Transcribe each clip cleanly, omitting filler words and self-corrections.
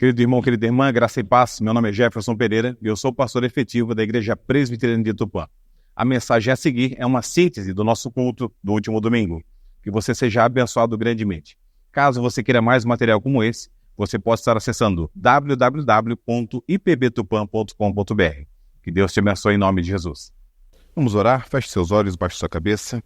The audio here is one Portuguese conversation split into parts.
Querido irmão, querida irmã, graça e paz, meu nome é Jefferson Pereira e eu sou pastor efetivo da Igreja Presbiteriana de Tupã. A mensagem a seguir é uma síntese do nosso culto do último domingo. Que você seja abençoado grandemente. Caso você queira mais material como esse, você pode estar acessando www.ipbtupan.com.br. Que Deus te abençoe em nome de Jesus. Vamos orar, feche seus olhos, baixe sua cabeça.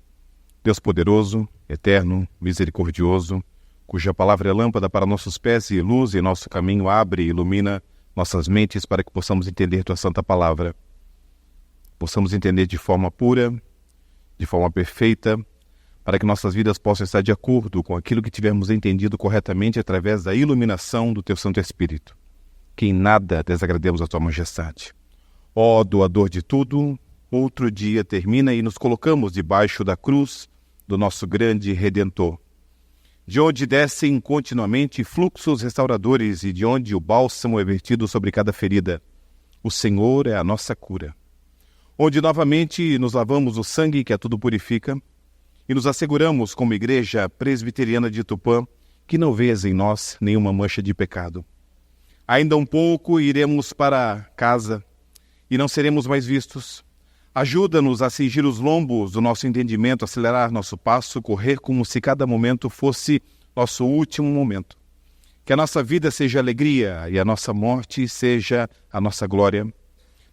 Deus poderoso, eterno, misericordioso, cuja palavra é lâmpada para nossos pés e luz em nosso caminho, abre e ilumina nossas mentes para que possamos entender tua santa palavra. Possamos entender de forma pura, de forma perfeita, para que nossas vidas possam estar de acordo com aquilo que tivermos entendido corretamente através da iluminação do teu Santo Espírito. Que em nada desagrademos a tua majestade. Ó doador de tudo, outro dia termina e nos colocamos debaixo da cruz do nosso grande Redentor, de onde descem continuamente fluxos restauradores e de onde o bálsamo é vertido sobre cada ferida. O Senhor é a nossa cura. Onde novamente nos lavamos o sangue que a tudo purifica e nos asseguramos como Igreja Presbiteriana de Tupã que não vês em nós nenhuma mancha de pecado. Ainda um pouco iremos para casa e não seremos mais vistos. Ajuda-nos a cingir os lombos do nosso entendimento, acelerar nosso passo, correr como se cada momento fosse nosso último momento. Que a nossa vida seja alegria e a nossa morte seja a nossa glória.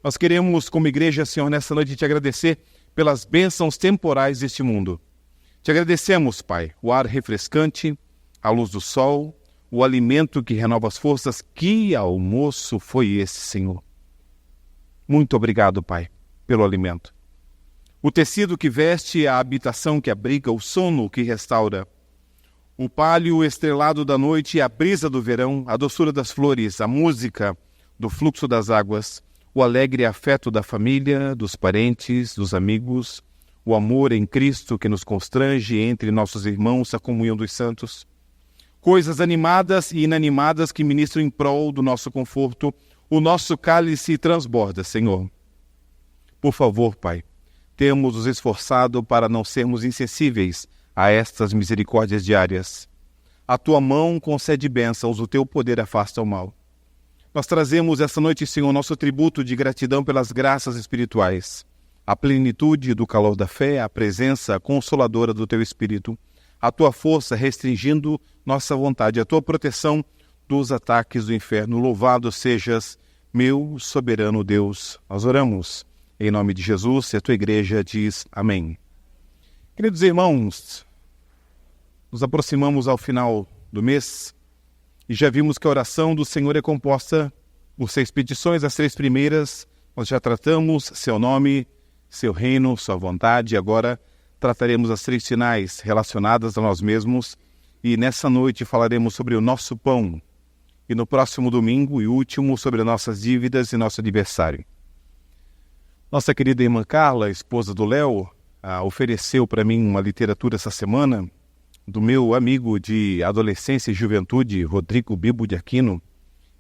Nós queremos, como igreja, Senhor, nessa noite te agradecer pelas bênçãos temporais deste mundo. Te agradecemos, Pai, o ar refrescante, a luz do sol, o alimento que renova as forças. Que almoço foi esse, Senhor? Muito obrigado, Pai, pelo alimento. O tecido que veste, a habitação que abriga, o sono que restaura, o pálio estrelado da noite, a brisa do verão, a doçura das flores, a música do fluxo das águas, o alegre afeto da família, dos parentes, dos amigos, o amor em Cristo que nos constrange entre nossos irmãos, a comunhão dos santos, coisas animadas e inanimadas que ministram em prol do nosso conforto, o nosso cálice transborda, Senhor. Por favor, Pai, temos nos esforçado para não sermos insensíveis a estas misericórdias diárias. A tua mão concede bênçãos, o teu poder afasta o mal. Nós trazemos essa noite, Senhor, nosso tributo de gratidão pelas graças espirituais, a plenitude do calor da fé, a presença consoladora do teu Espírito, a tua força restringindo nossa vontade, a tua proteção dos ataques do inferno. Louvado sejas, meu soberano Deus. Nós oramos em nome de Jesus, e a tua igreja diz amém. Queridos irmãos, nos aproximamos ao final do mês e já vimos que a oração do Senhor é composta por 6 petições. As 3 primeiras nós já tratamos: seu nome, seu reino, sua vontade. Agora trataremos as 3 finais relacionadas a nós mesmos e nessa noite falaremos sobre o nosso pão e no próximo domingo e último sobre nossas dívidas e nosso adversário. Nossa querida irmã Carla, esposa do Léo, ofereceu para mim uma literatura essa semana do meu amigo de adolescência e juventude, Rodrigo Bibo de Aquino.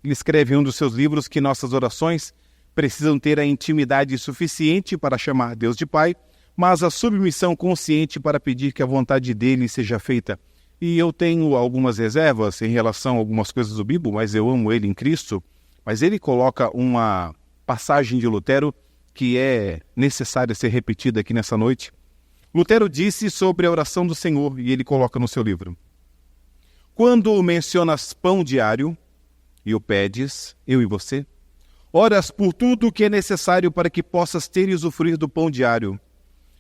Ele escreve em um dos seus livros que nossas orações precisam ter a intimidade suficiente para chamar Deus de Pai, mas a submissão consciente para pedir que a vontade dele seja feita. E eu tenho algumas reservas em relação a algumas coisas do Bibo, mas eu amo ele em Cristo. Mas ele coloca uma passagem de Lutero que é necessária ser repetida aqui nessa noite. Lutero disse sobre a oração do Senhor, e ele coloca no seu livro: quando mencionas pão diário, e o pedes, eu e você, oras por tudo o que é necessário para que possas ter e usufruir do pão diário.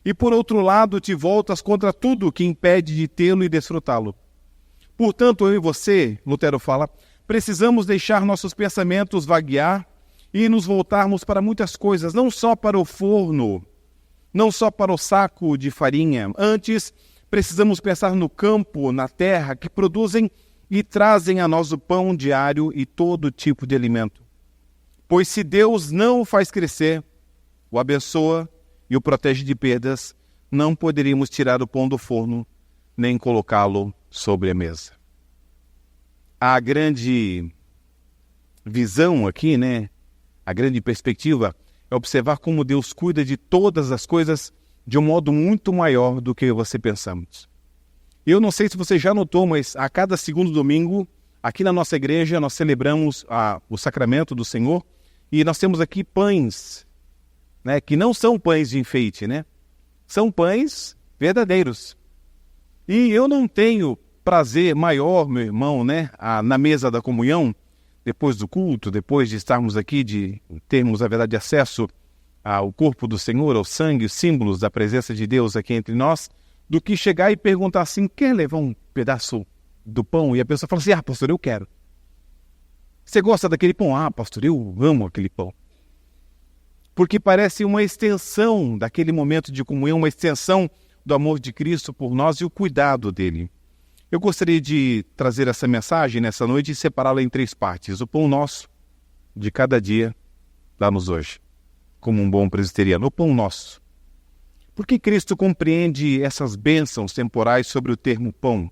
E por outro lado, te voltas contra tudo que impede de tê-lo e desfrutá-lo. Portanto, eu e você, Lutero fala, precisamos deixar nossos pensamentos vaguear e nos voltarmos para muitas coisas, não só para o forno, não só para o saco de farinha. Antes, precisamos pensar no campo, na terra, que produzem e trazem a nós o pão diário e todo tipo de alimento. Pois se Deus não o faz crescer, o abençoa e o protege de perdas, não poderíamos tirar o pão do forno, nem colocá-lo sobre a mesa. A grande visão aqui, a grande perspectiva é observar como Deus cuida de todas as coisas de um modo muito maior do que você pensamos. Eu não sei se você já notou, mas a cada segundo domingo Aqui na nossa igreja nós celebramos o sacramento do Senhor e nós temos aqui pães, né, que não são pães de enfeite, né? São pães verdadeiros. E eu não tenho prazer maior, meu irmão, né, na mesa da comunhão, depois do culto, depois de estarmos aqui, de termos, na verdade, acesso ao corpo do Senhor, ao sangue, os símbolos da presença de Deus aqui entre nós, do que chegar e perguntar assim, quer levar um pedaço do pão? E a pessoa fala assim, pastor, eu quero. Você gosta daquele pão? Pastor, eu amo aquele pão. Porque parece uma extensão daquele momento de comunhão, uma extensão do amor de Cristo por nós e o cuidado dele. Eu gostaria de trazer essa mensagem nessa noite e separá-la em 3 partes. O pão nosso de cada dia, dá-nos hoje, como um bom presbiteriano. O pão nosso. Por que Cristo compreende essas bênçãos temporais sobre o termo pão?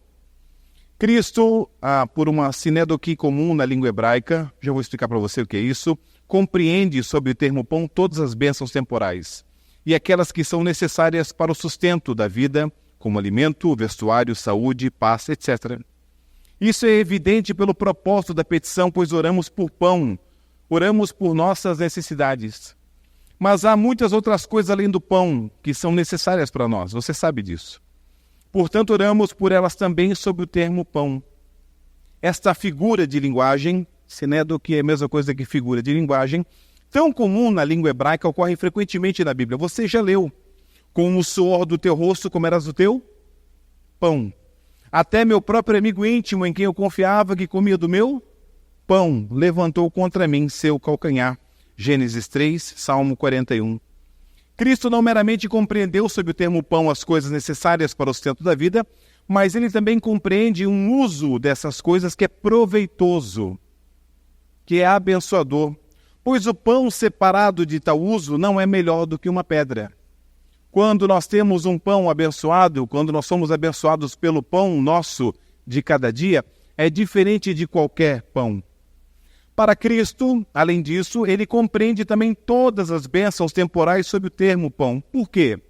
Cristo, por uma sinédoque comum na língua hebraica, já vou explicar para você o que é isso, compreende sobre o termo pão todas as bênçãos temporais e aquelas que são necessárias para o sustento da vida, como alimento, vestuário, saúde, paz, etc. Isso é evidente pelo propósito da petição, pois oramos por pão, oramos por nossas necessidades. Mas há muitas outras coisas além do pão que são necessárias para nós, você sabe disso. Portanto, oramos por elas também sob o termo pão. Esta figura de linguagem, sinédoque é a mesma coisa que figura de linguagem, tão comum na língua hebraica, ocorre frequentemente na Bíblia. Você já leu, com o suor do teu rosto comerás o teu pão. Até meu próprio amigo íntimo, em quem eu confiava que comia do meu pão, levantou contra mim seu calcanhar. Gênesis 3, Salmo 41. Cristo não meramente compreendeu sob o termo pão as coisas necessárias para o sustento da vida, mas ele também compreende um uso dessas coisas que é proveitoso, que é abençoador, pois o pão separado de tal uso não é melhor do que uma pedra. Quando nós temos um pão abençoado, quando nós somos abençoados pelo pão nosso de cada dia, é diferente de qualquer pão. Para Cristo, além disso, ele compreende também todas as bênçãos temporais sob o termo pão. Por quê?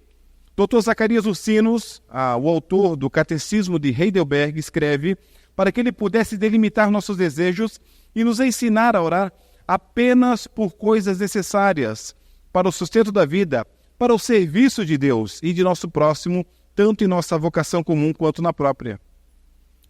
Dr. Zacarias Ursinos, o autor do Catecismo de Heidelberg, escreve para que ele pudesse delimitar nossos desejos e nos ensinar a orar apenas por coisas necessárias para o sustento da vida, para o serviço de Deus e de nosso próximo, tanto em nossa vocação comum quanto na própria.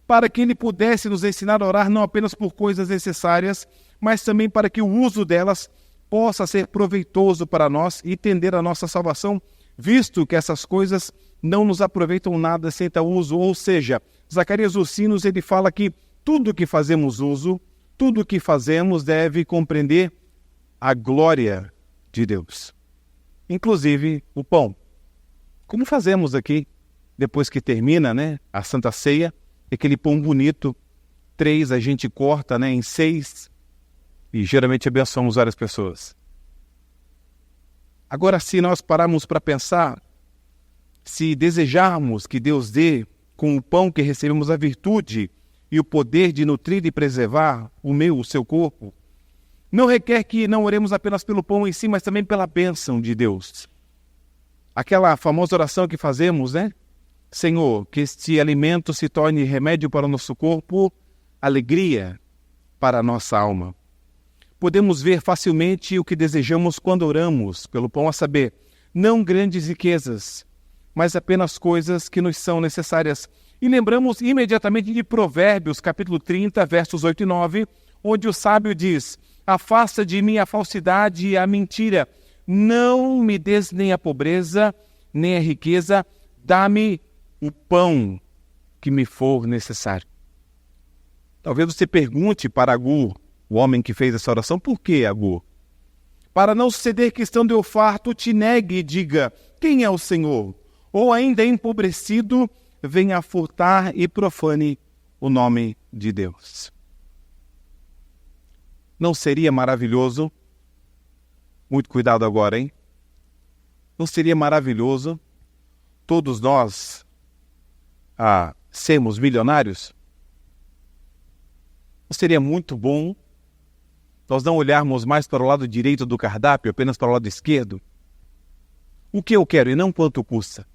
Para que ele pudesse nos ensinar a orar não apenas por coisas necessárias, mas também para que o uso delas possa ser proveitoso para nós e tender a nossa salvação, visto que essas coisas não nos aproveitam nada sem tal uso. Ou seja, Zacarias Ursinos, ele fala que tudo que fazemos uso, tudo que fazemos deve compreender a glória de Deus. Inclusive o pão. Como fazemos aqui, depois que termina, a Santa Ceia, aquele pão bonito, 3 a gente corta, em 6, e geralmente abençoamos várias pessoas. Agora, se nós pararmos para pensar, se desejarmos que Deus dê com o pão que recebemos a virtude e o poder de nutrir e preservar o seu corpo, não requer que não oremos apenas pelo pão em si, mas também pela bênção de Deus. Aquela famosa oração que fazemos, Senhor, que este alimento se torne remédio para o nosso corpo, alegria para a nossa alma. Podemos ver facilmente o que desejamos quando oramos pelo pão, a saber, não grandes riquezas, mas apenas coisas que nos são necessárias. E lembramos imediatamente de Provérbios, capítulo 30, versos 8 e 9, onde o sábio diz, afasta de mim a falsidade e a mentira, não me des nem a pobreza, nem a riqueza, dá-me o pão que me for necessário. Talvez você pergunte para Agur, o homem que fez essa oração, por que Agur? Para não suceder que estando eu farto, te negue e diga, quem é o Senhor? Ou ainda empobrecido, venha furtar e profane o nome de Deus. Não seria maravilhoso? Muito cuidado agora, hein? Não seria maravilhoso todos nós sermos milionários? Não seria muito bom nós não olharmos mais para o lado direito do cardápio, apenas para o lado esquerdo? O que eu quero e não quanto custa?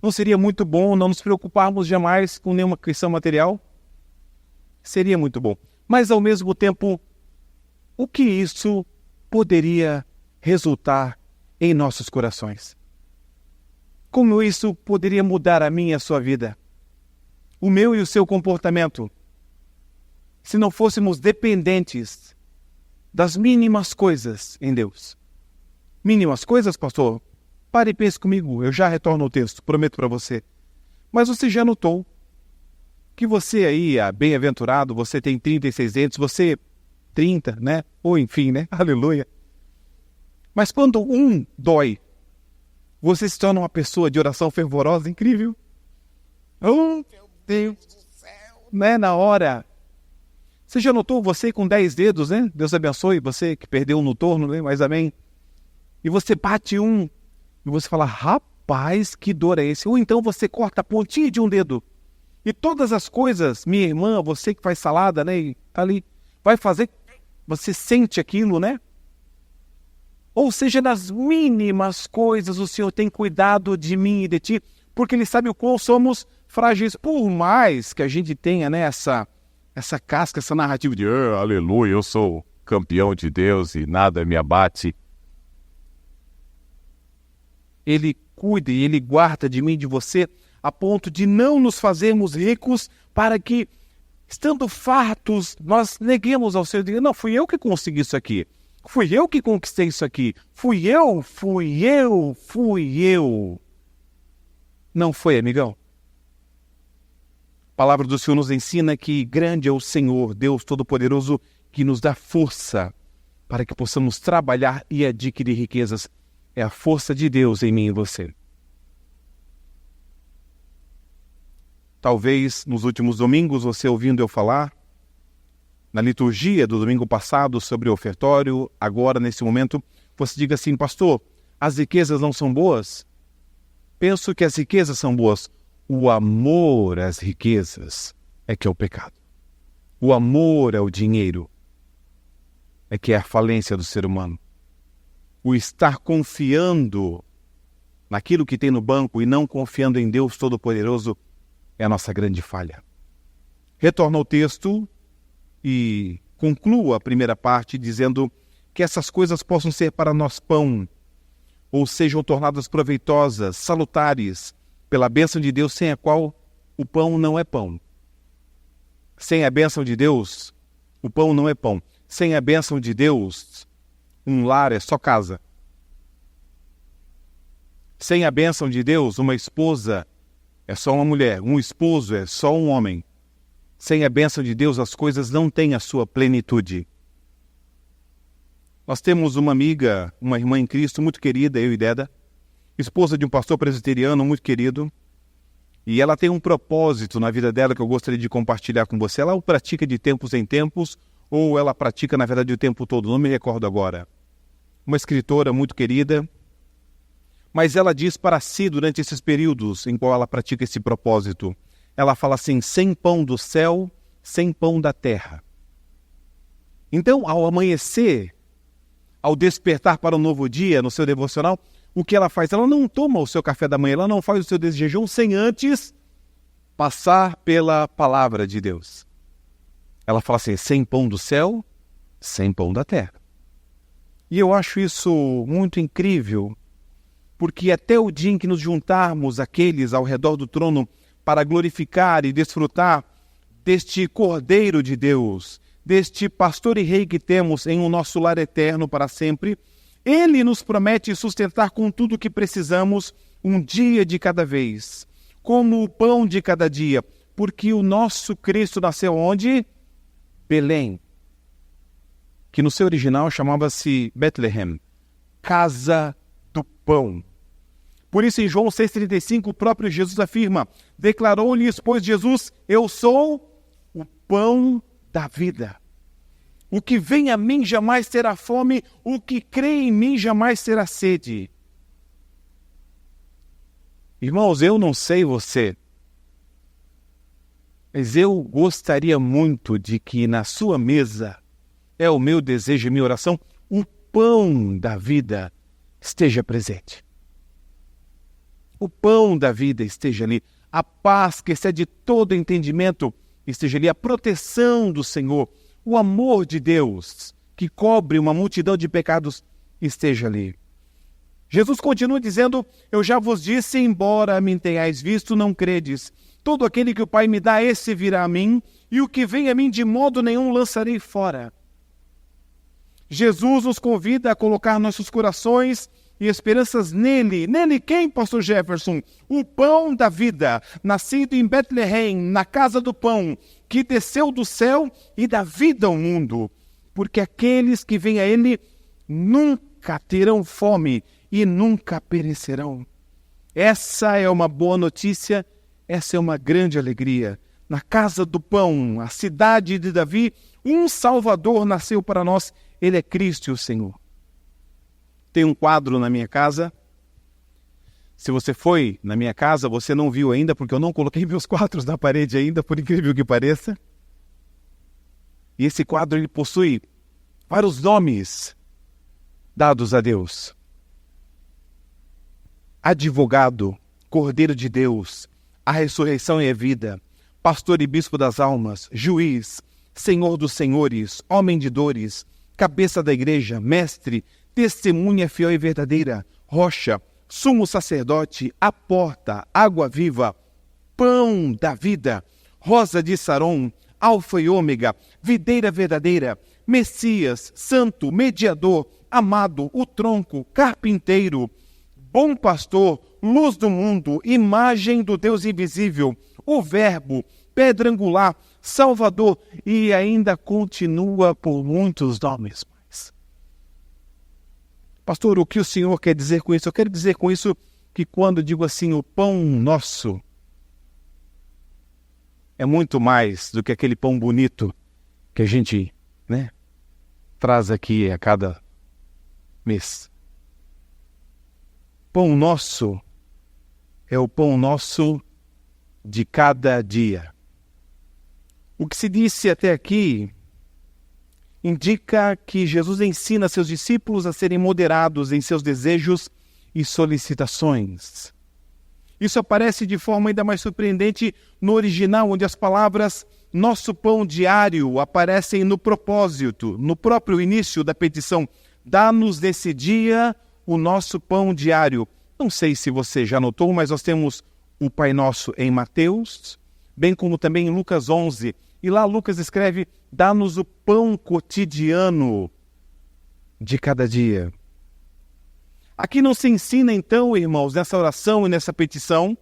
Não seria muito bom não nos preocuparmos jamais com nenhuma questão material? seria muito bom. Mas, ao mesmo tempo, o que isso poderia resultar em nossos corações? Como isso poderia mudar a minha e a sua vida? O meu e o seu comportamento? Se não fôssemos dependentes das mínimas coisas em Deus. Mínimas coisas, pastor? Pare e pense comigo, eu já retorno ao texto, prometo para você. Mas você já notou que você aí, bem-aventurado, você tem 36 dentes, você 30, né? Ou enfim, né? Aleluia. Mas quando um dói, você se torna uma pessoa de oração fervorosa, incrível. Oh, meu Deus do céu! Né? Na hora. Você já notou você com 10 dedos, né? Deus abençoe você que perdeu um no torno, né? Mas amém. E você bate um e você fala, rapaz, que dor é esse? Ou então você corta a pontinha de um dedo. E todas as coisas, minha irmã, você que faz salada, né? E tá ali, vai fazer, você sente aquilo, né? Ou seja, nas mínimas coisas o Senhor tem cuidado de mim e de ti, porque Ele sabe o quão somos frágeis. Por mais que a gente tenha, né, essa casca, essa narrativa de aleluia, eu sou campeão de Deus e nada me abate. Ele cuida e Ele guarda de mim e de você a ponto de não nos fazermos ricos para que, estando fartos, nós neguemos ao Senhor. Não, fui eu que consegui isso aqui. Fui eu que conquistei isso aqui. Fui eu. Não foi, amigão? A palavra do Senhor nos ensina que grande é o Senhor, Deus Todo-Poderoso, que nos dá força para que possamos trabalhar e adquirir riquezas. É a força de Deus em mim e você. Talvez nos últimos domingos, você ouvindo eu falar, na liturgia do domingo passado sobre o ofertório, agora nesse momento, você diga assim, pastor, as riquezas não são boas? Penso que as riquezas são boas. O amor às riquezas é que é o pecado. O amor ao dinheiro é que é a falência do ser humano. O estar confiando naquilo que tem no banco e não confiando em Deus Todo-Poderoso é a nossa grande falha. Retorno ao texto e concluo a primeira parte dizendo que essas coisas possam ser para nós pão, ou sejam tornadas proveitosas, salutares, pela bênção de Deus, sem a qual o pão não é pão. Sem a bênção de Deus, o pão não é pão. Sem a bênção de Deus, um lar é só casa. Sem a bênção de Deus, uma esposa é só uma mulher, um esposo é só um homem. Sem a bênção de Deus, as coisas não têm a sua plenitude. Nós temos uma amiga, uma irmã em Cristo muito querida, eu e Deda, esposa de um pastor presbiteriano muito querido, e ela tem um propósito na vida dela que eu gostaria de compartilhar com você. Ela o pratica de tempos em tempos, ou ela pratica, na verdade, o tempo todo, não me recordo agora. Uma escritora muito querida, mas ela diz para si, durante esses períodos em qual ela pratica esse propósito, ela fala assim, sem pão do céu, sem pão da terra. Então, ao amanhecer, ao despertar para um novo dia no seu devocional, o que ela faz? Ela não toma o seu café da manhã, ela não faz o seu jejum sem antes passar pela palavra de Deus. Ela fala assim, sem pão do céu, sem pão da terra. E eu acho isso muito incrível, porque até o dia em que nos juntarmos aqueles ao redor do trono para glorificar e desfrutar deste Cordeiro de Deus, deste pastor e rei que temos em um nosso lar eterno para sempre, Ele nos promete sustentar com tudo o que precisamos um dia de cada vez, como o pão de cada dia, porque o nosso Cristo nasceu onde? Belém, que no seu original chamava-se Bethlehem, casa do pão. Por isso, em João 6,35, o próprio Jesus afirma, declarou-lhes, pois Jesus, eu sou o pão da vida. O que vem a mim jamais terá fome, o que crê em mim jamais terá sede. Irmãos, eu não sei você, mas eu gostaria muito de que na sua mesa, é o meu desejo e minha oração, o pão da vida esteja presente. O pão da vida esteja ali. A paz que excede todo entendimento esteja ali, a proteção do Senhor, o amor de Deus, que cobre uma multidão de pecados, esteja ali. Jesus continua dizendo: eu já vos disse, embora me tenhais visto, não credes. Todo aquele que o Pai me dá, esse virá a mim, e o que vem a mim de modo nenhum lançarei fora. Jesus nos convida a colocar nossos corações e esperanças nele. Nele quem, pastor Jefferson? O pão da vida, nascido em Betleém, na casa do pão, que desceu do céu e dá vida ao mundo. Porque aqueles que vêm a ele nunca terão fome e nunca perecerão. Essa é uma boa notícia, essa é uma grande alegria. Na casa do pão, a cidade de Davi, um Salvador nasceu para nós. Ele é Cristo, o Senhor. Tem um quadro na minha casa. Se você foi na minha casa, você não viu ainda, porque eu não coloquei meus quadros na parede ainda, por incrível que pareça. E esse quadro ele possui vários nomes dados a Deus. Advogado, Cordeiro de Deus, a ressurreição e a vida, pastor e bispo das almas, juiz, Senhor dos senhores, homem de dores, cabeça da igreja, mestre, testemunha fiel e verdadeira, rocha, sumo sacerdote, a porta, água viva, pão da vida, rosa de Saron, alfa e ômega, videira verdadeira, Messias, santo, mediador, amado, o tronco, carpinteiro, bom pastor, luz do mundo, imagem do Deus invisível, o verbo, pedra angular, Salvador, e ainda continua por muitos nomes mais. Pastor, o que o Senhor quer dizer com isso? Eu quero dizer com isso que quando digo assim, o pão nosso, é muito mais do que aquele pão bonito que a gente, traz aqui a cada mês. Pão nosso é o pão nosso de cada dia. O que se disse até aqui indica que Jesus ensina seus discípulos a serem moderados em seus desejos e solicitações. Isso aparece de forma ainda mais surpreendente no original, onde as palavras nosso pão diário aparecem no propósito, no próprio início da petição. Dá-nos nesse dia o nosso pão diário. Não sei se você já notou, mas nós temos o Pai Nosso em Mateus, bem como também em Lucas 11. E lá Lucas escreve, dá-nos o pão cotidiano de cada dia. Aqui não se ensina então, irmãos, nessa oração e nessa petição,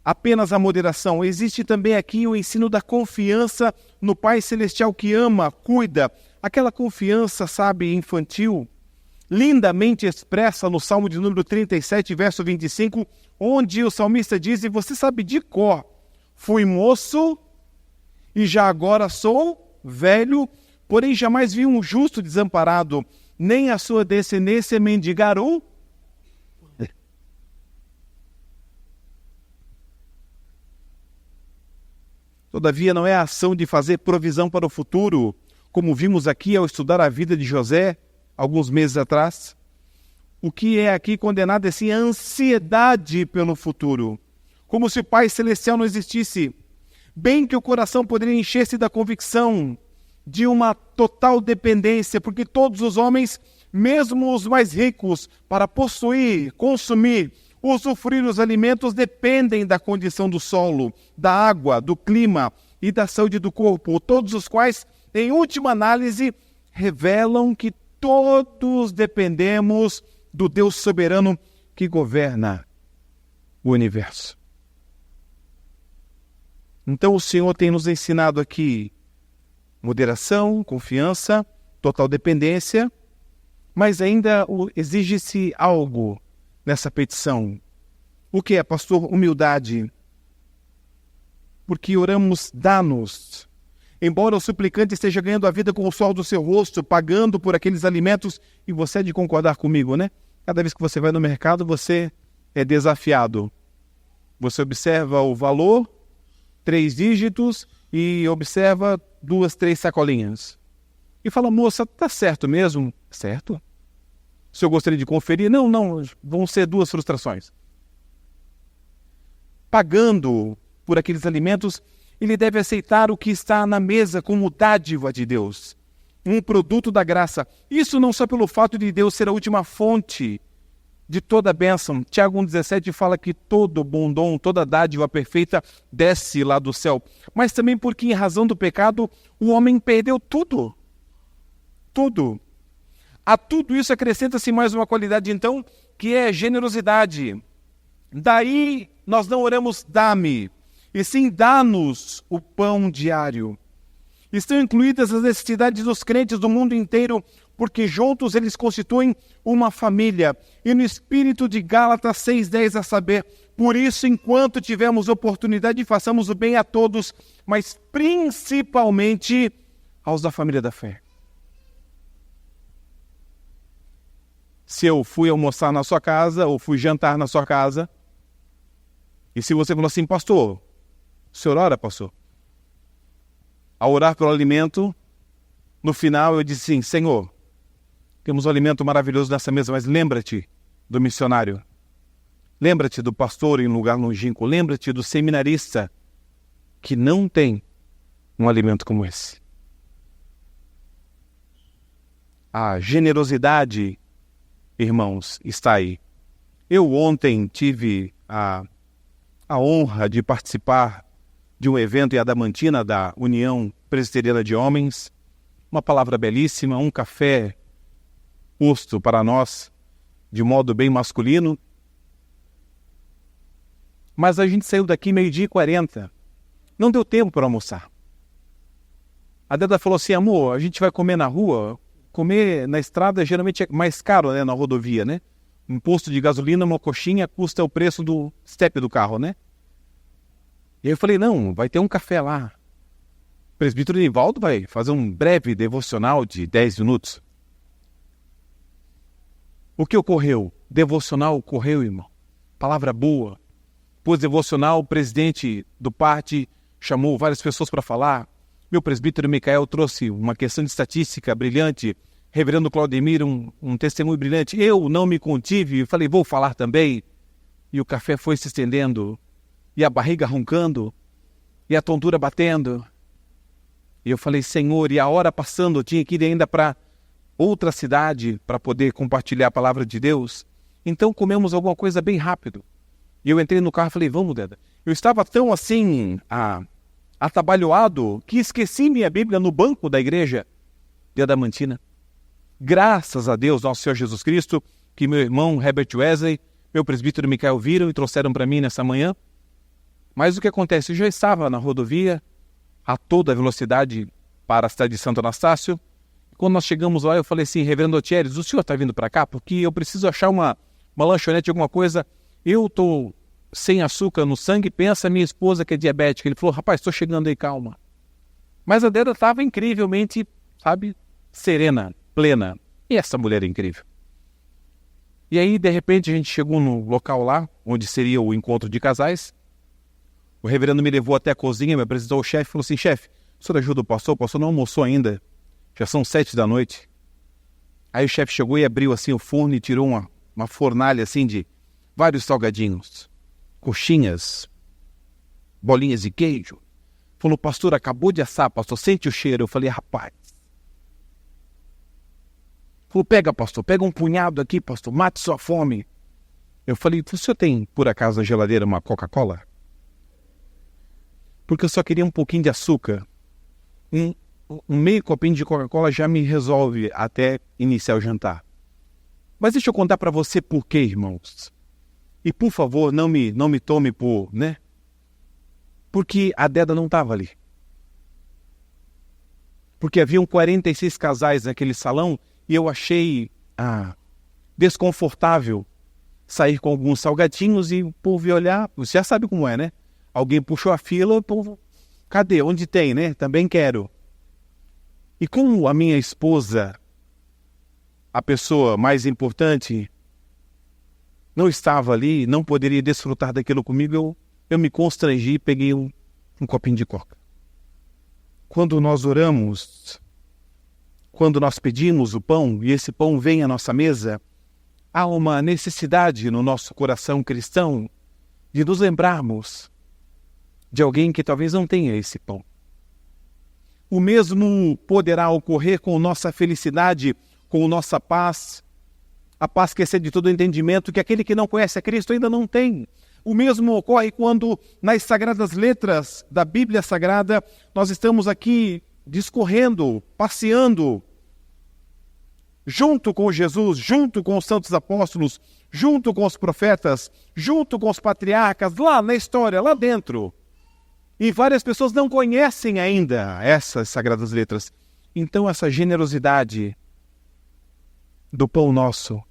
apenas a moderação. Existe também aqui o ensino da confiança no Pai Celestial que ama, cuida. Aquela confiança, infantil, lindamente expressa no Salmo de número 37, verso 25, onde o salmista diz, e você sabe de cor, fui moço e já agora sou velho, porém jamais vi um justo desamparado, nem a sua descendência mendigar o... Todavia não é a ação de fazer provisão para o futuro, como vimos aqui ao estudar a vida de José, alguns meses atrás. O que é aqui condenado é sim a ansiedade pelo futuro, como se o Pai Celestial não existisse. Bem que o coração poderia encher-se da convicção de uma total dependência, porque todos os homens, mesmo os mais ricos, para possuir, consumir, usufruir os alimentos, dependem da condição do solo, da água, do clima e da saúde do corpo, todos os quais, em última análise, revelam que todos dependemos do Deus soberano que governa o universo. Então o Senhor tem nos ensinado aqui moderação, confiança, total dependência, mas ainda exige-se algo nessa petição. O que é, pastor? Humildade. Porque oramos, dá-nos. Embora o suplicante esteja ganhando a vida com o suor do seu rosto, pagando por aqueles alimentos, e você é de concordar comigo, Cada vez que você vai no mercado, você é desafiado. Você observa o valor, 3 dígitos, e observa 2, 3 sacolinhas. E fala, moça, tá certo mesmo? Certo? O senhor gostaria de conferir? Não, vão ser 2 frustrações. Pagando por aqueles alimentos, ele deve aceitar o que está na mesa como dádiva de Deus, um produto da graça. Isso não só pelo fato de Deus ser a última fonte de toda a bênção. Tiago 1,17 fala que todo bom dom, toda dádiva perfeita desce lá do céu. Mas também porque em razão do pecado, o homem perdeu tudo. Tudo. A tudo isso acrescenta-se mais uma qualidade, então, que é generosidade. Daí nós não oramos dá-me, e sim dá-nos o pão diário. Estão incluídas as necessidades dos crentes do mundo inteiro, porque juntos eles constituem uma família. E no espírito de Gálatas 6,10 a saber, por isso, enquanto tivermos oportunidade, façamos o bem a todos, mas principalmente aos da família da fé. Se eu fui almoçar na sua casa, ou fui jantar na sua casa, e se você falou assim, pastor, o senhor ora, pastor? Ao orar pelo alimento, no final eu disse assim, Senhor, temos um alimento maravilhoso nessa mesa, mas lembra-te do missionário. Lembra-te do pastor em lugar longínquo. Lembra-te do seminarista que não tem um alimento como esse. A generosidade, irmãos, está aí. Eu ontem tive a honra de participar de um evento em Adamantina da União Presbiteriana de Homens. Uma palavra belíssima, um café posto para nós de modo bem masculino. Mas a gente saiu daqui 12h40. Não deu tempo para almoçar. A Deda falou assim, amor, a gente vai comer na rua. Comer na estrada geralmente é mais caro, né, na rodovia, né? Um posto de gasolina, uma coxinha, custa o preço do step do carro, né? E aí eu falei, não, vai ter um café lá. O presbítero Nivaldo vai fazer um breve devocional de 10 minutos. O que ocorreu? Devocional ocorreu, irmão. Palavra boa. Pós-devocional, o presidente do parte chamou várias pessoas para falar. Meu presbítero Micael trouxe uma questão de estatística brilhante. Reverendo Claudemir, um testemunho brilhante. Eu não me contive, falei, vou falar também. E o café foi se estendendo. E a barriga roncando. E a tontura batendo. E eu falei, Senhor, e a hora passando, eu tinha que ir ainda para outra cidade para poder compartilhar a palavra de Deus. Então comemos alguma coisa bem rápido. E eu entrei no carro e falei, vamos, Deda. Eu estava tão assim, atabalhoado, que esqueci minha Bíblia no banco da igreja de Adamantina. Graças a Deus, nosso Senhor Jesus Cristo, que meu irmão Herbert Wesley, meu presbítero Micael viram e trouxeram para mim nessa manhã. Mas o que acontece? Eu já estava na rodovia, a toda velocidade para a cidade de Santo Anastácio. Quando nós chegamos lá, eu falei assim, reverendo Otieres, o senhor está vindo para cá? Porque eu preciso achar uma lanchonete, alguma coisa. Eu estou sem açúcar no sangue, pensa minha esposa que é diabética. Ele falou, rapaz, estou chegando aí, calma. Mas a Deda estava incrivelmente, sabe, serena, plena. E essa mulher é incrível. E aí, de repente, a gente chegou no local lá, onde seria o encontro de casais. O reverendo me levou até a cozinha, me apresentou o chefe e falou assim, chefe, o senhor ajuda o pastor não almoçou ainda. Já são 7 da noite. Aí o chefe chegou e abriu assim o forno e tirou uma fornalha assim de vários salgadinhos, coxinhas, bolinhas de queijo. Falou, pastor, acabou de assar, pastor, sente o cheiro. Eu falei, rapaz. Falou, pega, pastor, pega um punhado aqui, pastor, mate sua fome. Eu falei, o senhor tem, por acaso, na geladeira uma Coca-Cola? Porque eu só queria um pouquinho de açúcar. Um meio copinho de Coca-Cola já me resolve até iniciar o jantar. Mas deixa eu contar para você por quê, irmãos. E por favor, não me tome por, né? Porque a Deda não estava ali. Porque haviam 46 casais naquele salão e eu achei desconfortável sair com alguns salgadinhos e o povo ia olhar. Você já sabe como é, né? Alguém puxou a fila, o povo, cadê? Onde tem, né? Também quero. E como a minha esposa, a pessoa mais importante, não estava ali, não poderia desfrutar daquilo comigo, eu me constrangi e peguei um copinho de coca. Quando nós oramos, quando nós pedimos o pão e esse pão vem à nossa mesa, há uma necessidade no nosso coração cristão de nos lembrarmos de alguém que talvez não tenha esse pão. O mesmo poderá ocorrer com nossa felicidade, com nossa paz, a paz que excede todo entendimento, que aquele que não conhece a Cristo ainda não tem. O mesmo ocorre quando, nas sagradas letras da Bíblia Sagrada, nós estamos aqui discorrendo, passeando, junto com Jesus, junto com os santos apóstolos, junto com os profetas, junto com os patriarcas, lá na história, lá dentro. E várias pessoas não conhecem ainda essas sagradas letras. Então essa generosidade do pão nosso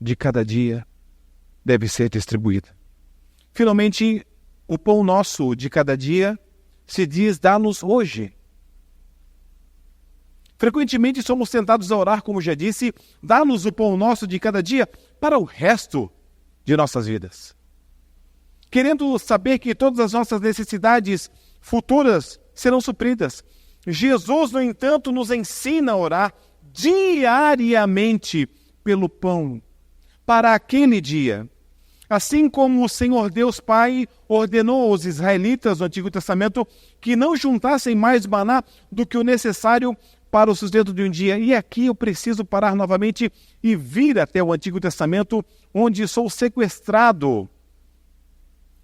de cada dia deve ser distribuída. Finalmente, o pão nosso de cada dia se diz dá-nos hoje. Frequentemente somos tentados a orar, como já disse, dá-nos o pão nosso de cada dia para o resto de nossas vidas. Querendo saber que todas as nossas necessidades futuras serão supridas. Jesus, no entanto, nos ensina a orar diariamente pelo pão para aquele dia. Assim como o Senhor Deus Pai ordenou aos israelitas no Antigo Testamento que não juntassem mais maná do que o necessário para o sustento de um dia. E aqui eu preciso parar novamente e vir até o Antigo Testamento, onde sou sequestrado.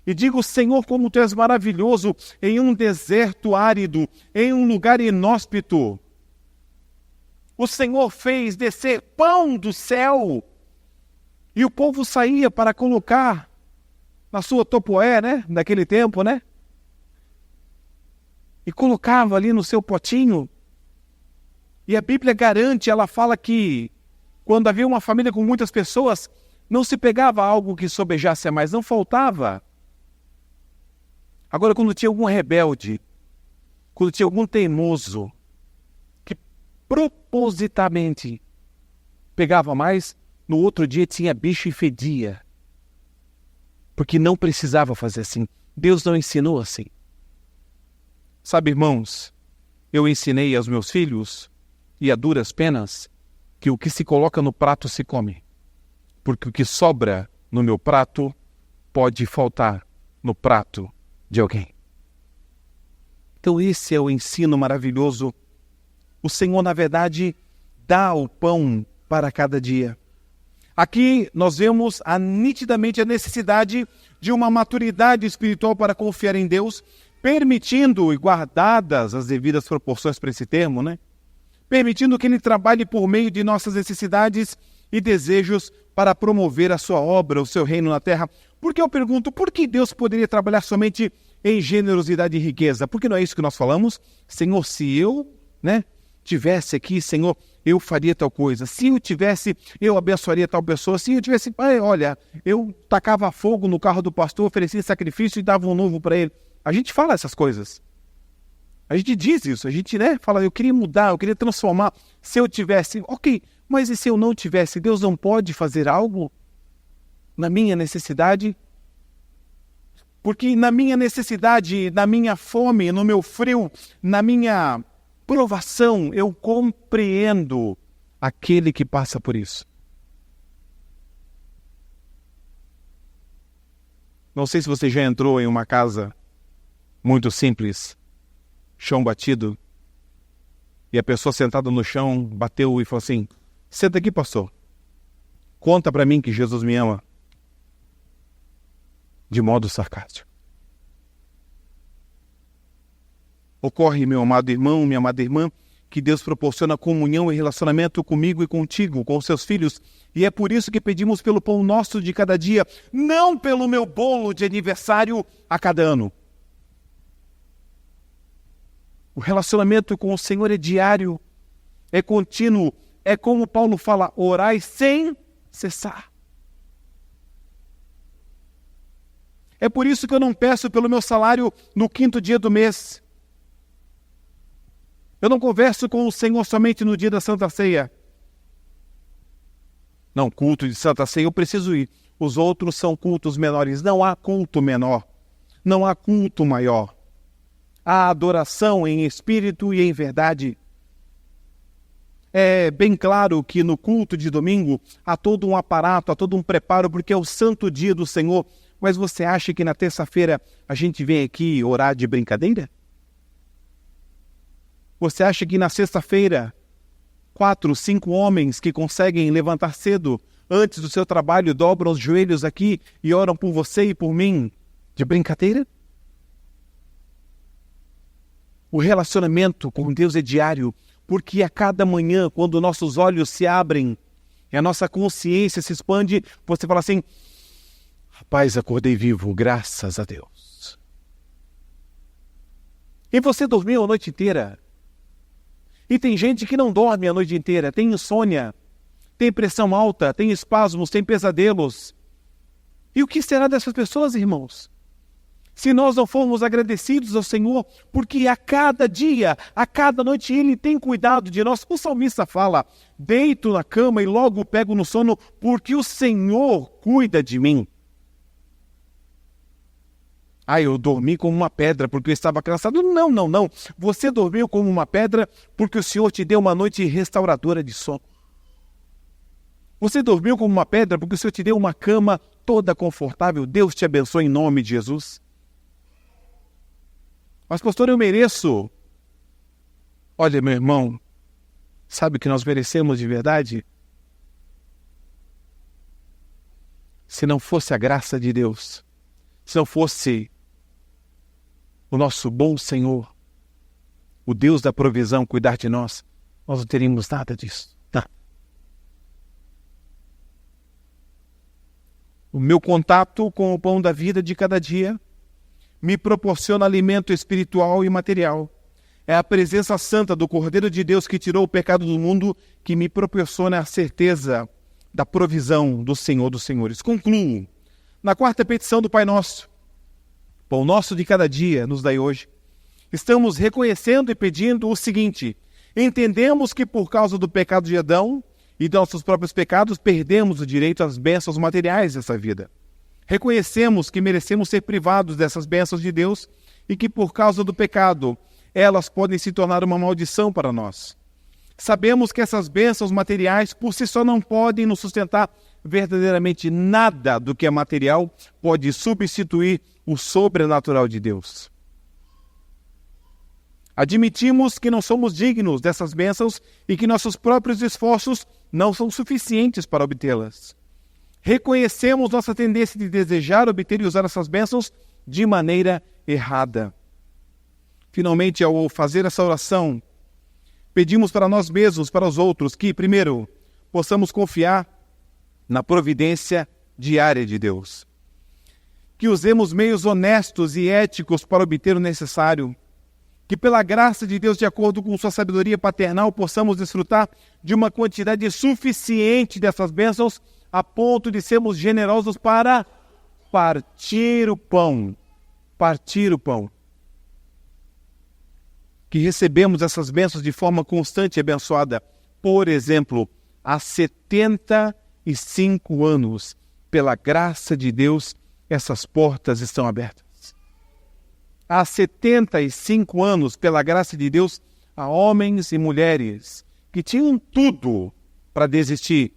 E digo, Senhor, como Tu és maravilhoso em um deserto árido, em um lugar inóspito. O Senhor fez descer pão do céu e o povo saía para colocar na sua topoé, né? Naquele tempo, né? E colocava ali no seu potinho. E a Bíblia garante, ela fala que quando havia uma família com muitas pessoas, não se pegava algo que sobejasse a mais, não faltava. Agora, quando tinha algum rebelde, quando tinha algum teimoso, que propositadamente pegava mais, no outro dia tinha bicho e fedia. Porque não precisava fazer assim. Deus não ensinou assim. Sabe, irmãos, eu ensinei aos meus filhos, e a duras penas, que o que se coloca no prato se come. Porque o que sobra no meu prato pode faltar no prato de alguém. Então esse é o ensino maravilhoso. O Senhor, na verdade, dá o pão para cada dia. Aqui nós vemos nitidamente a necessidade de uma maturidade espiritual para confiar em Deus, permitindo e guardadas as devidas proporções para esse termo, né? Permitindo que Ele trabalhe por meio de nossas necessidades e desejos para promover a sua obra, o seu reino na terra. Porque eu pergunto, por que Deus poderia trabalhar somente em generosidade e riqueza? Porque não é isso que nós falamos? Senhor, se eu, tivesse aqui, Senhor, eu faria tal coisa. Se eu tivesse, eu abençoaria tal pessoa. Se eu tivesse, olha, eu tacava fogo no carro do pastor, oferecia sacrifício e dava um novo para ele. A gente fala essas coisas. A gente diz isso, a gente fala, eu queria mudar, eu queria transformar. Se eu tivesse, ok, mas e se eu não tivesse? Deus não pode fazer algo na minha necessidade? Porque na minha necessidade, na minha fome, no meu frio, na minha provação, eu compreendo aquele que passa por isso. Não sei se você já entrou em uma casa muito simples, chão batido, e a pessoa sentada no chão bateu e falou assim, senta aqui, pastor, conta para mim que Jesus me ama, de modo sarcástico. Ocorre, meu amado irmão, minha amada irmã, que Deus proporciona comunhão e relacionamento comigo e contigo, com os seus filhos, e é por isso que pedimos pelo pão nosso de cada dia, não pelo meu bolo de aniversário a cada ano. O relacionamento com o Senhor é diário, é contínuo, é como Paulo fala, orai sem cessar. É por isso que eu não peço pelo meu salário no 5º dia do mês. Eu não converso com o Senhor somente no dia da Santa Ceia. Não, culto de Santa Ceia eu preciso ir. Os outros são cultos menores. Não há culto menor. Não há culto maior. Há adoração em espírito e em verdade. É bem claro que no culto de domingo há todo um aparato, há todo um preparo, porque é o santo dia do Senhor. Mas você acha que na terça-feira a gente vem aqui orar de brincadeira? Você acha que na sexta-feira 4, 5 homens que conseguem levantar cedo antes do seu trabalho dobram os joelhos aqui e oram por você e por mim de brincadeira? O relacionamento com Deus é diário, porque a cada manhã, quando nossos olhos se abrem e a nossa consciência se expande, você fala assim: rapaz, acordei vivo, graças a Deus. E você dormiu a noite inteira? E tem gente que não dorme a noite inteira, tem insônia, tem pressão alta, tem espasmos, tem pesadelos. E o que será dessas pessoas, irmãos? Se nós não formos agradecidos ao Senhor, porque a cada dia, a cada noite, Ele tem cuidado de nós. O salmista fala: deito na cama e logo pego no sono, porque o Senhor cuida de mim. Eu dormi como uma pedra porque eu estava cansado. Não. Você dormiu como uma pedra porque o Senhor te deu uma noite restauradora de sono. Você dormiu como uma pedra porque o Senhor te deu uma cama toda confortável. Deus te abençoe em nome de Jesus. Mas, pastor, eu mereço. Olha, meu irmão, sabe o que nós merecemos de verdade? Se não fosse a graça de Deus, se não fosse o nosso bom Senhor, o Deus da provisão, cuidar de nós, nós não teríamos nada disso. Nada. O meu contato com o pão da vida de cada dia me proporciona alimento espiritual e material. É a presença santa do Cordeiro de Deus que tirou o pecado do mundo que me proporciona a certeza da provisão do Senhor dos Senhores. Concluo. Na quarta petição do Pai Nosso, pão nosso de cada dia nos dai hoje, estamos reconhecendo e pedindo o seguinte: entendemos que por causa do pecado de Adão e de nossos próprios pecados, perdemos o direito às bênçãos materiais dessa vida. Reconhecemos que merecemos ser privados dessas bênçãos de Deus e que por causa do pecado, elas podem se tornar uma maldição para nós. Sabemos que essas bênçãos materiais por si só não podem nos sustentar. Verdadeiramente nada do que é material pode substituir o sobrenatural de Deus. Admitimos que não somos dignos dessas bênçãos e que nossos próprios esforços não são suficientes para obtê-las. Reconhecemos nossa tendência de desejar, obter e usar essas bênçãos de maneira errada. Finalmente, ao fazer essa oração, pedimos para nós mesmos, para os outros, que, primeiro, possamos confiar na providência diária de Deus. Que usemos meios honestos e éticos para obter o necessário. Que pela graça de Deus, de acordo com sua sabedoria paternal, possamos desfrutar de uma quantidade suficiente dessas bênçãos a ponto de sermos generosos para partir o pão. Partir o pão. Que recebemos essas bênçãos de forma constante e abençoada. Por exemplo, há 75 anos, pela graça de Deus, essas portas estão abertas. Há 75 anos, pela graça de Deus, há homens e mulheres que tinham tudo para desistir.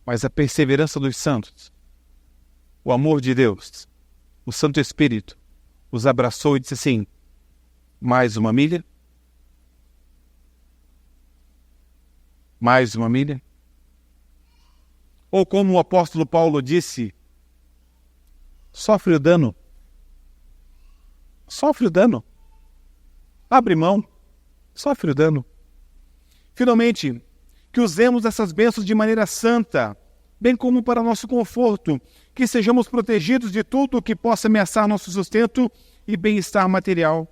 Mas a perseverança dos santos, o amor de Deus, o Santo Espírito, os abraçou e disse assim: mais uma milha? Mais uma milha? Ou como o apóstolo Paulo disse, sofre o dano. Sofre o dano. Abre mão. Sofre o dano. Finalmente, que usemos essas bênçãos de maneira santa, bem como para nosso conforto, que sejamos protegidos de tudo o que possa ameaçar nosso sustento e bem-estar material.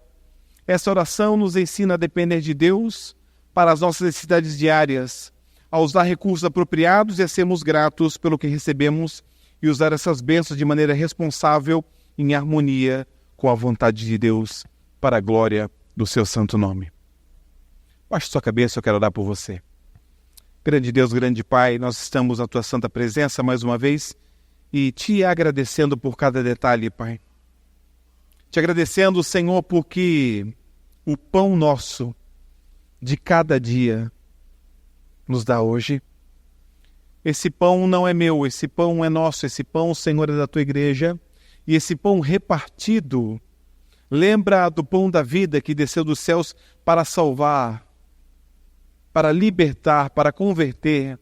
Essa oração nos ensina a depender de Deus para as nossas necessidades diárias, a usar recursos apropriados e a sermos gratos pelo que recebemos e usar essas bênçãos de maneira responsável, em harmonia com a vontade de Deus, para a glória do seu santo nome. Baixe sua cabeça, eu quero orar por você. Grande Deus, grande Pai, nós estamos na Tua santa presença mais uma vez e Te agradecendo por cada detalhe, Pai. Te agradecendo, Senhor, porque o pão nosso de cada dia nos dá hoje. esse pão não é meu, esse pão é nosso, esse pão, Senhor, é da tua igreja, e esse pão repartido lembra do pão da vida que desceu dos céus para salvar, para libertar, para converter.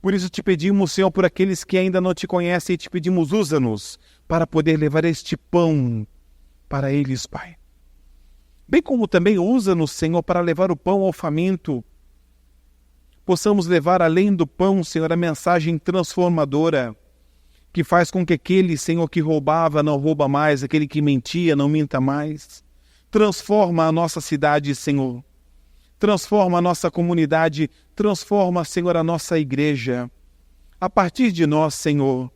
Por isso te pedimos, Senhor, por aqueles que ainda não te conhecem, te pedimos, usa-nos para poder levar este pão para eles, Pai. Bem como também usa-nos, Senhor, para levar o pão ao faminto. Possamos levar além do pão, Senhor, a mensagem transformadora, que faz com que aquele, Senhor, que roubava não rouba mais, aquele que mentia não minta mais. Transforma a nossa cidade, Senhor. Transforma a nossa comunidade, transforma, Senhor, a nossa igreja. A partir de nós, Senhor.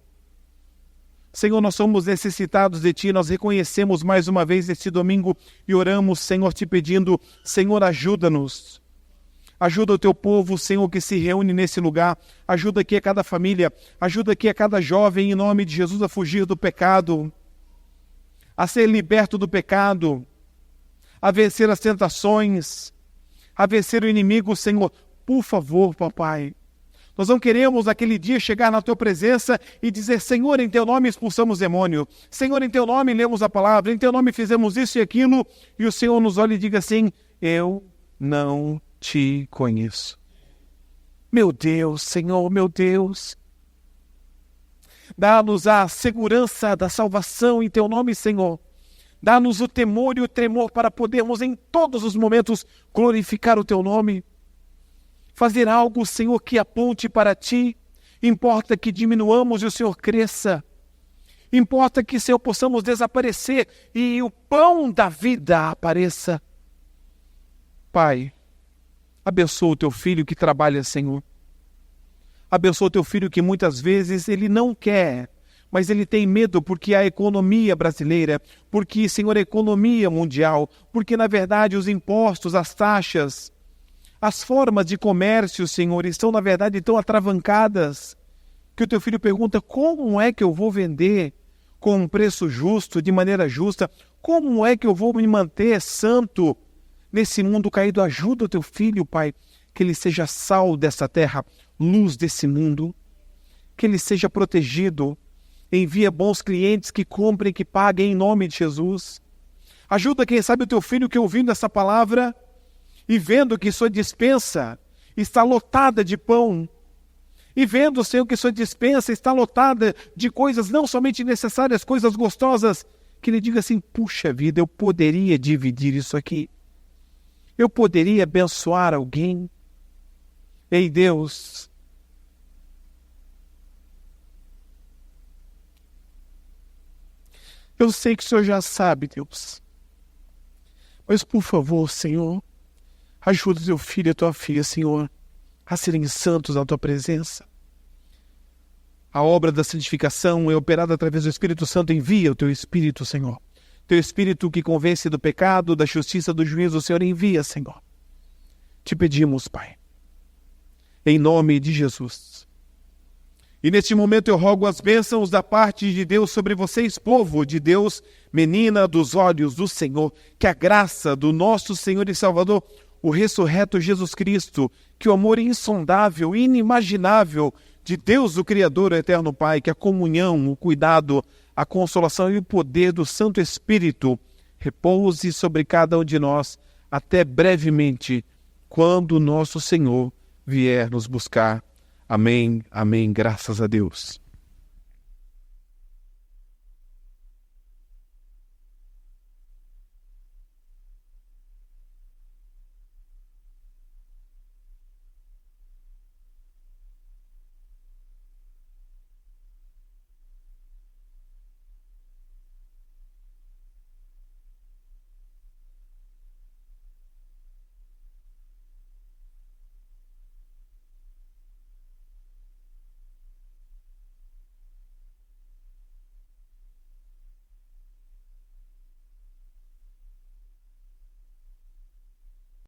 Senhor, nós somos necessitados de Ti, nós reconhecemos mais uma vez este domingo e oramos, Senhor, te pedindo, Senhor, ajuda-nos. Ajuda o Teu povo, Senhor, que se reúne nesse lugar. Ajuda aqui a cada família, ajuda aqui a cada jovem, em nome de Jesus, a fugir do pecado, a ser liberto do pecado, a vencer as tentações, a vencer o inimigo, Senhor. Por favor, papai, nós não queremos naquele dia chegar na Tua presença e dizer, Senhor, em Teu nome expulsamos demônio, Senhor, em Teu nome lemos a palavra, em Teu nome fizemos isso e aquilo, e o Senhor nos olha e diga assim, eu não te conheço. Meu Deus, Senhor, meu Deus, dá-nos a segurança da salvação em Teu nome, Senhor. Dá-nos o temor e o tremor para podermos em todos os momentos glorificar o Teu nome. Fazer algo, Senhor, que aponte para Ti. Importa que diminuamos e o Senhor cresça. Importa que, Senhor, possamos desaparecer e o pão da vida apareça. Pai, abençoa o Teu filho que trabalha, Senhor. Abençoa o Teu filho que muitas vezes ele não quer, mas ele tem medo porque a economia brasileira, porque, Senhor, a economia mundial, porque, na verdade, os impostos, as taxas, as formas de comércio, Senhor, estão, na verdade, tão atravancadas, que o Teu filho pergunta, como é que eu vou vender com um preço justo, de maneira justa? Como é que eu vou me manter santo nesse mundo caído? Ajuda o Teu filho, Pai, que ele seja sal dessa terra, luz desse mundo, que ele seja protegido. Envia bons clientes que comprem, que paguem em nome de Jesus. Ajuda, quem sabe, o Teu filho que ouvindo essa palavra e vendo que sua despensa está lotada de pão, e vendo, Senhor, que sua despensa está lotada de coisas não somente necessárias, coisas gostosas, que ele diga assim, puxa vida, eu poderia dividir isso aqui. Eu poderia abençoar alguém. Ei, Deus, eu sei que o Senhor já sabe, Deus. Mas, por favor, Senhor, ajuda o Teu filho e a Tua filha, Senhor, a serem santos na Tua presença. A obra da santificação é operada através do Espírito Santo. Envia o Teu Espírito, Senhor. Teu Espírito que convence do pecado, da justiça, do juízo, o Senhor envia, Senhor. Te pedimos, Pai, em nome de Jesus. E neste momento eu rogo as bênçãos da parte de Deus sobre vocês, povo de Deus, menina dos olhos do Senhor, que a graça do nosso Senhor e Salvador, o ressurreto Jesus Cristo, que o amor insondável, inimaginável de Deus, o Criador, o Eterno Pai, que a comunhão, o cuidado, a consolação e o poder do Santo Espírito repouse sobre cada um de nós até brevemente, quando o nosso Senhor vier nos buscar. Amém, amém, graças a Deus.